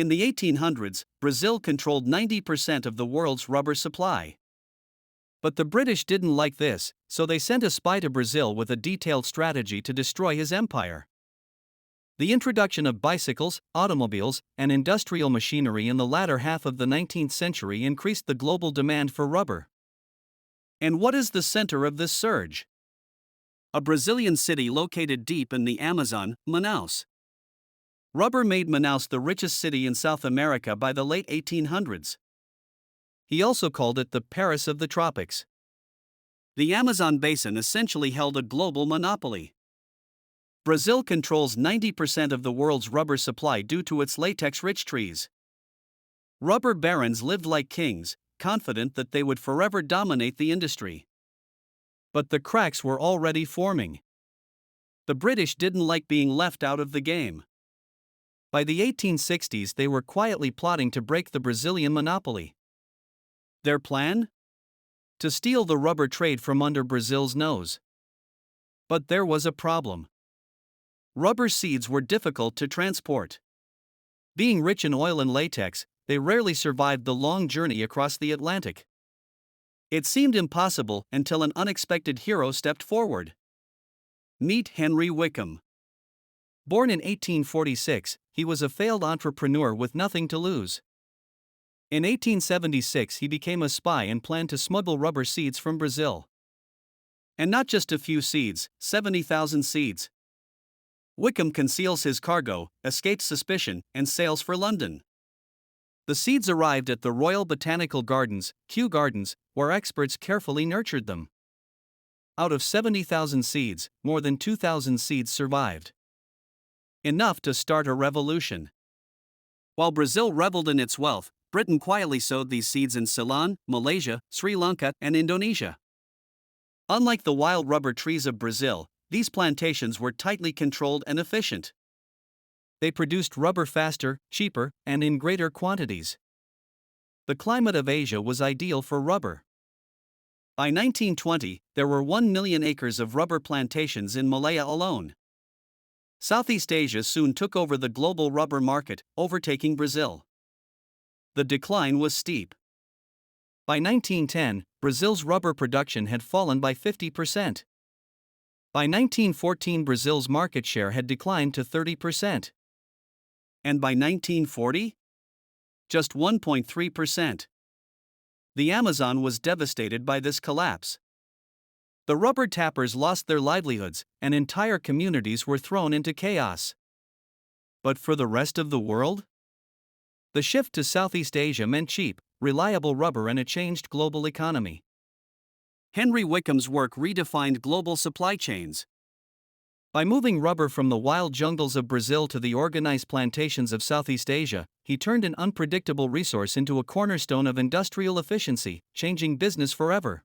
In the 1800s, Brazil controlled 90% of the world's rubber supply. But the British didn't like this, so they sent a spy to Brazil with a detailed strategy to destroy his empire. The introduction of bicycles, automobiles, and industrial machinery in the latter half of the 19th century increased the global demand for rubber. And what is the center of this surge? A Brazilian city located deep in the Amazon, Manaus. Rubber made Manaus the richest city in South America by the late 1800s. He also called it the Paris of the tropics. The Amazon basin essentially held a global monopoly. Brazil controls 90% of the world's rubber supply due to its latex-rich trees. Rubber barons lived like kings, confident that they would forever dominate the industry. But the cracks were already forming. The British didn't like being left out of the game. By the 1860s, they were quietly plotting to break the Brazilian monopoly. Their plan? To steal the rubber trade from under Brazil's nose. But there was a problem. Rubber seeds were difficult to transport. Being rich in oil and latex, they rarely survived the long journey across the Atlantic. It seemed impossible until an unexpected hero stepped forward. Meet Henry Wickham. Born in 1846, he was a failed entrepreneur with nothing to lose. In 1876, he became a spy and planned to smuggle rubber seeds from Brazil. And not just a few seeds, 70,000 seeds. Wickham conceals his cargo, escapes suspicion, and sails for London. The seeds arrived at the Royal Botanical Gardens, Kew Gardens, where experts carefully nurtured them. Out of 70,000 seeds, more than 2,000 seeds survived. Enough to start a revolution. While Brazil reveled in its wealth, Britain quietly sowed these seeds in Ceylon, Malaysia, Sri Lanka, and Indonesia. Unlike the wild rubber trees of Brazil, these plantations were tightly controlled and efficient. They produced rubber faster, cheaper, and in greater quantities. The climate of Asia was ideal for rubber. By 1920, there were 1 million acres of rubber plantations in Malaya alone. Southeast Asia soon took over the global rubber market, overtaking Brazil. The decline was steep. By 1910, Brazil's rubber production had fallen by 50%. By 1914, Brazil's market share had declined to 30%. And by 1940? Just 1.3%. The Amazon was devastated by this collapse. The rubber tappers lost their livelihoods, and entire communities were thrown into chaos. But for the rest of the world? The shift to Southeast Asia meant cheap, reliable rubber and a changed global economy. Henry Wickham's work redefined global supply chains. By moving rubber from the wild jungles of Brazil to the organized plantations of Southeast Asia, he turned an unpredictable resource into a cornerstone of industrial efficiency, changing business forever.